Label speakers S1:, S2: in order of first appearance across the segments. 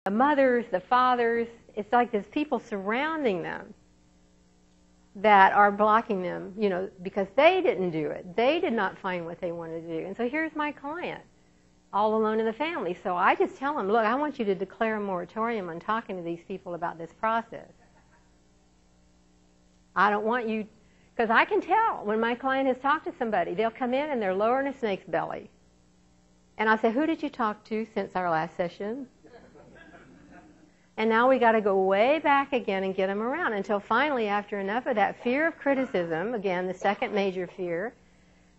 S1: the mothers, the fathers. It's like there's people surrounding them that are blocking them, you know, because they didn't do it. They did not find what they wanted to do. And so here's my client, all alone in the family. So I just tell them, look, I want you to declare a moratorium on talking to these people about this process. I don't want you, because I can tell when my client has talked to somebody. They'll come in and they're lower in a snake's belly. And I say, who did you talk to since our last session? And now we got to go way back again and get them around until finally, after enough of that fear of criticism, again, the second major fear,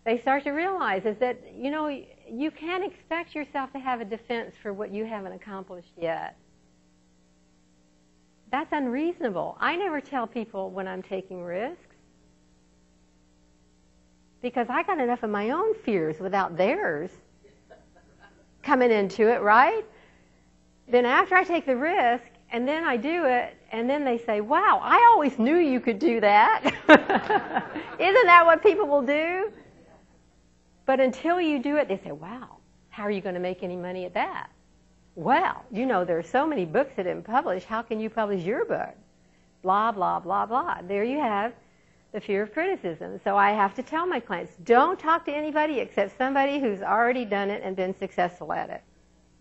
S1: they start to realize is that, you know, you can't expect yourself to have a defense for what you haven't accomplished yet. That's unreasonable. I never tell people when I'm taking risks because I got enough of my own fears without theirs coming into it, right? Then after I take the risk, and then I do it, and then they say, wow, I always knew you could do that. Isn't that what people will do? But until you do it, they say, wow, how are you going to make any money at that? Well, you know, there are so many books that have been published. How can you publish your book? Blah, blah, blah, blah. There you have the fear of criticism. So I have to tell my clients, don't talk to anybody except somebody who's already done it and been successful at it.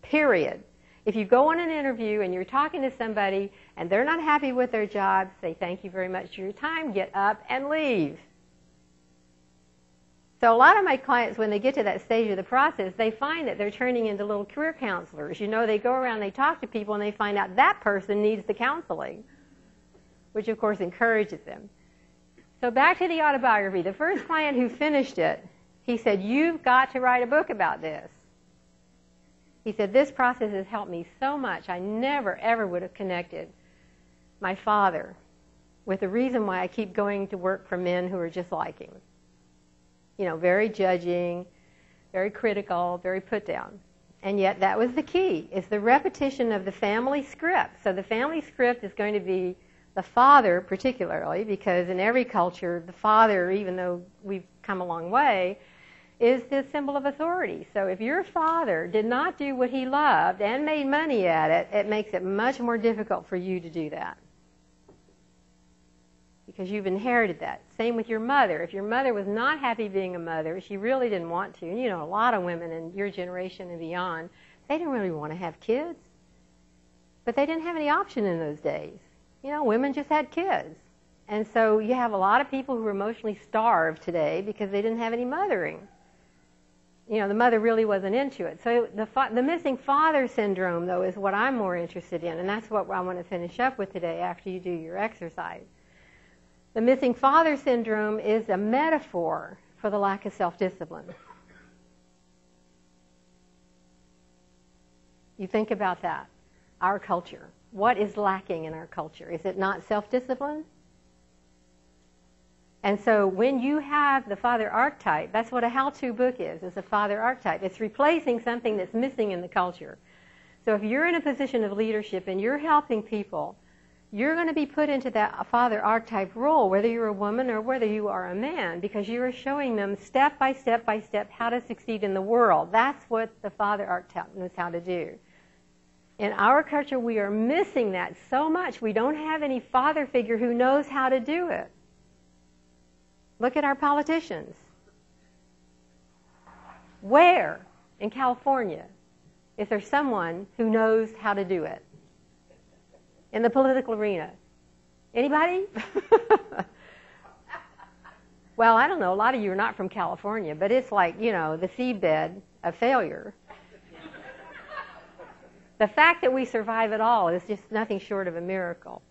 S1: Period. If you go on an interview and you're talking to somebody and they're not happy with their job, say thank you very much for your time, get up and leave. So a lot of my clients, when they get to that stage of the process, they find that they're turning into little career counselors. You know, they go around, they talk to people, and they find out that person needs the counseling, which of course encourages them. So back to the autobiography. The first client who finished it, he said, you've got to write a book about this. He said, this process has helped me so much. I never, ever would have connected my father with the reason why I keep going to work for men who are just like him. You know, very judging, very critical, very put down. And yet that was the key. It's the repetition of the family script. So the family script is going to be the father particularly, because in every culture, the father, even though we've come a long way, is the symbol of authority. So if your father did not do what he loved and made money at it, it makes it much more difficult for you to do that. Because you've inherited that. Same with your mother. If your mother was not happy being a mother, she really didn't want to. And you know, a lot of women in your generation and beyond, they didn't really want to have kids. But they didn't have any option in those days. You know, women just had kids. And so you have a lot of people who are emotionally starved today because they didn't have any mothering. You know, the mother really wasn't into it. So the missing father syndrome, though, is what I'm more interested in. And that's what I want to finish up with today after you do your exercise. The missing father syndrome is a metaphor for the lack of self-discipline. You think about that. Our culture. What is lacking in our culture? Is it not self-discipline? And so when you have the father archetype, that's what a how-to book is a father archetype. It's replacing something that's missing in the culture. So if you're in a position of leadership and you're helping people, you're going to be put into that father archetype role, whether you're a woman or whether you are a man, because you are showing them step by step by step how to succeed in the world. That's what the father archetype knows how to do. In our culture, we are missing that so much. We don't have any father figure who knows how to do it. Look at our politicians. Where in California is there someone who knows how to do it in the political arena? Anybody? Well, I don't know. A lot of you are not from California, but it's like, you know, the seedbed of failure. The fact that we survive at all is just nothing short of a miracle.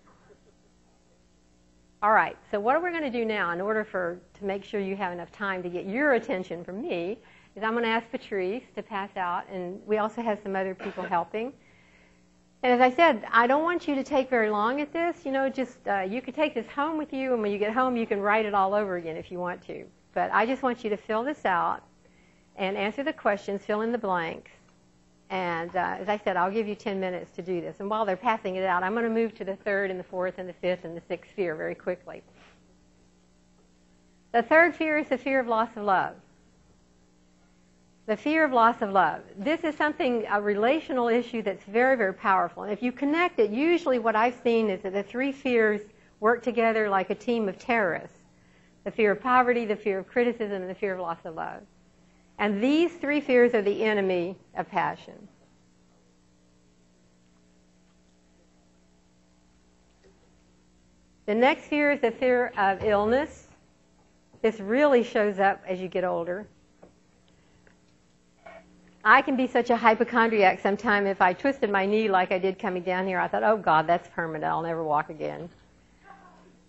S1: All right, so what we're going to do now in order to make sure you have enough time to get your attention from me is I'm going to ask Patrice to pass out, and we also have some other people helping. And as I said, I don't want you to take very long at this. You know, just you could take this home with you, and when you get home, you can write it all over again if you want to. But I just want you to fill this out and answer the questions, fill in the blanks. And as I said, I'll give you 10 minutes to do this. And while they're passing it out, I'm going to move to the third and the fourth and the fifth and the sixth fear very quickly. The third fear is the fear of loss of love. The fear of loss of love. This is something, a relational issue that's very, very powerful. And if you connect it, usually what I've seen is that the three fears work together like a team of terrorists. The fear of poverty, the fear of criticism, and the fear of loss of love. And these three fears are the enemy of passion. The next fear is the fear of illness. This really shows up as you get older. I can be such a hypochondriac sometime. If I twisted my knee like I did coming down here, I thought, oh God, that's permanent. I'll never walk again.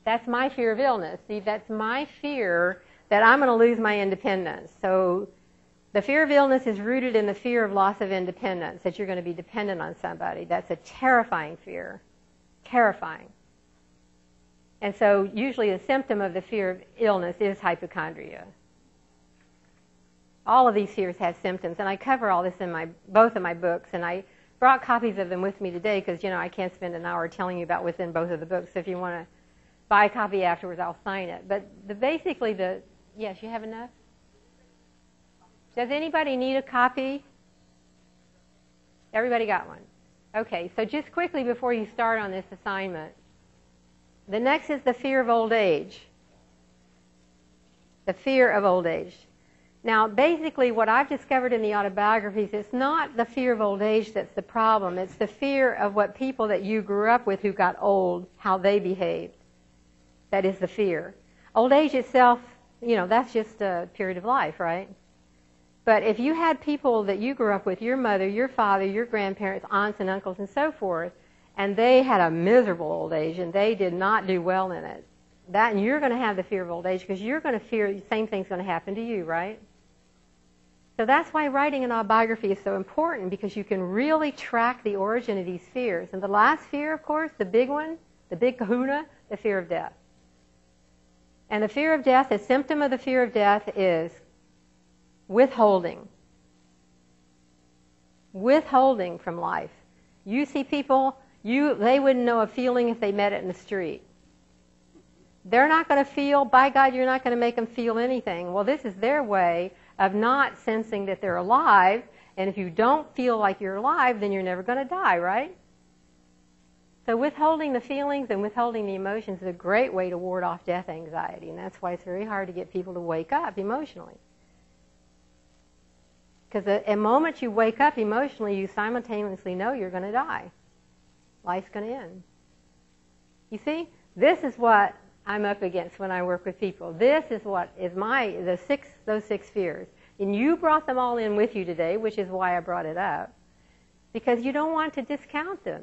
S1: That's my fear of illness. See, that's my fear that I'm going to lose my independence. So the fear of illness is rooted in the fear of loss of independence, that you're going to be dependent on somebody. That's a terrifying fear. Terrifying. And so usually a symptom of the fear of illness is hypochondria. All of these fears have symptoms, and I cover all this in both of my books, and I brought copies of them with me today because, I can't spend an hour telling you about what's in both of the books. So if you want to buy a copy afterwards, I'll sign it. But yes, you have enough? Does anybody need a copy? Everybody got one? Okay, so just quickly before you start on this assignment, the next is the fear of old age. The fear of old age. Now, basically, what I've discovered in the autobiographies, it's not the fear of old age that's the problem. It's the fear of what people that you grew up with who got old, how they behaved. That is the fear. Old age itself, that's just a period of life, right? But if you had people that you grew up with, your mother, your father, your grandparents, aunts and uncles and so forth, and they had a miserable old age and they did not do well in it, and you're going to have the fear of old age because you're going to fear the same thing's going to happen to you, right? So that's why writing an autobiography is so important, because you can really track the origin of these fears. And the last fear, of course, the big one, the big kahuna, the fear of death. And the fear of death, a symptom of the fear of death is withholding. Withholding from life. You see people, they wouldn't know a feeling if they met it in the street. They're not going to feel, by God, you're not going to make them feel anything. Well, this is their way of not sensing that they're alive, and if you don't feel like you're alive, then you're never going to die, right? So withholding the feelings and withholding the emotions is a great way to ward off death anxiety, and that's why it's very hard to get people to wake up emotionally. Because the moment you wake up emotionally, you simultaneously know you're going to die. Life's going to end. You see, this is what I'm up against when I work with people. This is what is those six fears. And you brought them all in with you today, which is why I brought it up. Because you don't want to discount them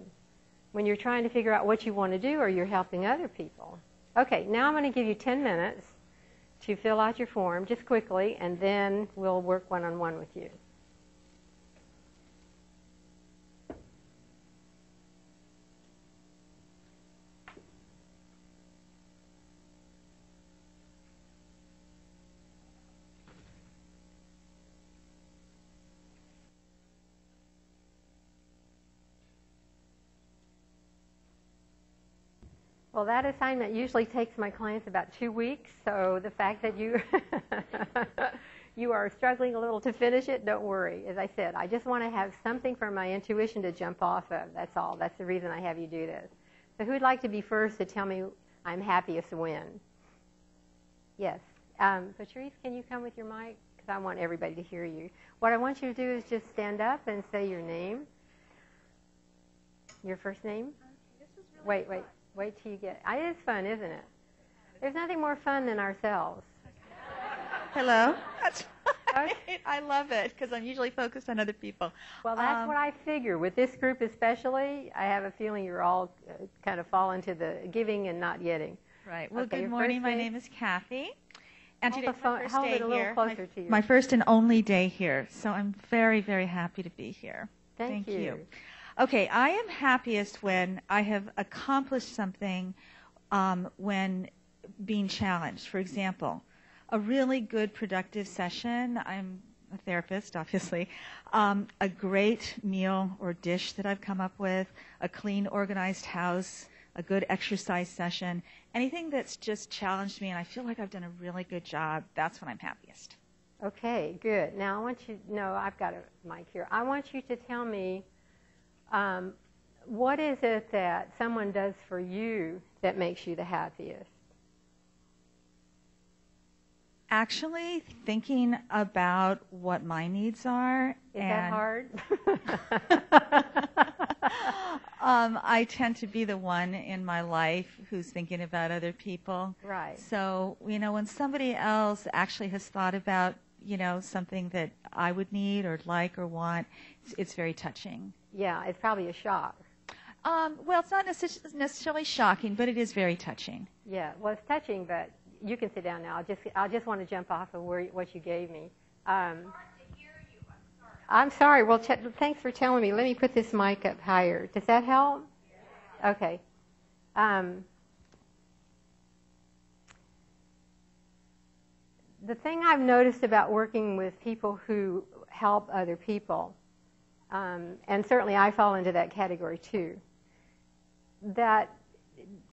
S1: when you're trying to figure out what you want to do or you're helping other people. Okay, now I'm going to give you 10 minutes to fill out your form just quickly, and then we'll work one-on-one with you. Well, that assignment usually takes my clients about 2 weeks, so the fact that you you are struggling a little to finish it, don't worry. As I said, I just want to have something for my intuition to jump off of. That's all. That's the reason I have you do this. So who would like to be first to tell me I'm happiest when? Yes. Patrice, can you come with your mic? Because I want everybody to hear you. What I want you to do is just stand up and say your name. Your first name?
S2: This was really
S1: Wait. Wait till you get... It is fun, isn't it? There's nothing more fun than ourselves.
S2: Hello. That's right. Okay. I love it because I'm usually focused on other people.
S1: Well, that's what I figure. With this group especially, I have a feeling you're all kind of fall into the giving and not getting.
S2: Right. Well,
S1: okay,
S2: good morning. My name is Kathy. And
S1: hold
S2: today's my first
S1: hold
S2: day
S1: it a little
S2: here.
S1: closer to you.
S2: My first and only day here. So I'm very, very happy to be here.
S1: Thank you.
S2: Okay, I am happiest when I have accomplished something when being challenged. For example, a really good productive session. I'm a therapist, obviously. A great meal or dish that I've come up with, a clean, organized house, a good exercise session, anything that's just challenged me and I feel like I've done a really good job, that's when I'm happiest.
S1: Okay, good. Now I want you, no, I've got a mic here. I want you to tell me what is it that someone does for you that makes you the happiest?
S2: Actually, thinking about what my needs are.
S1: Is that hard?
S2: I tend to be the one in my life who's thinking about other people.
S1: Right.
S2: So, when somebody else actually has thought about, something that I would need or like or want, it's very touching.
S1: Yeah, it's probably a shock.
S2: Well, it's not necessarily shocking, but it is very touching.
S1: Yeah, well, it's touching, but you can sit down now. I just want to jump off of what you gave me. I'm sorry. Well, thanks for telling me. Let me put this mic up higher. Does that help? Yeah. Okay. The thing I've noticed about working with people who help other people, and certainly I fall into that category too, that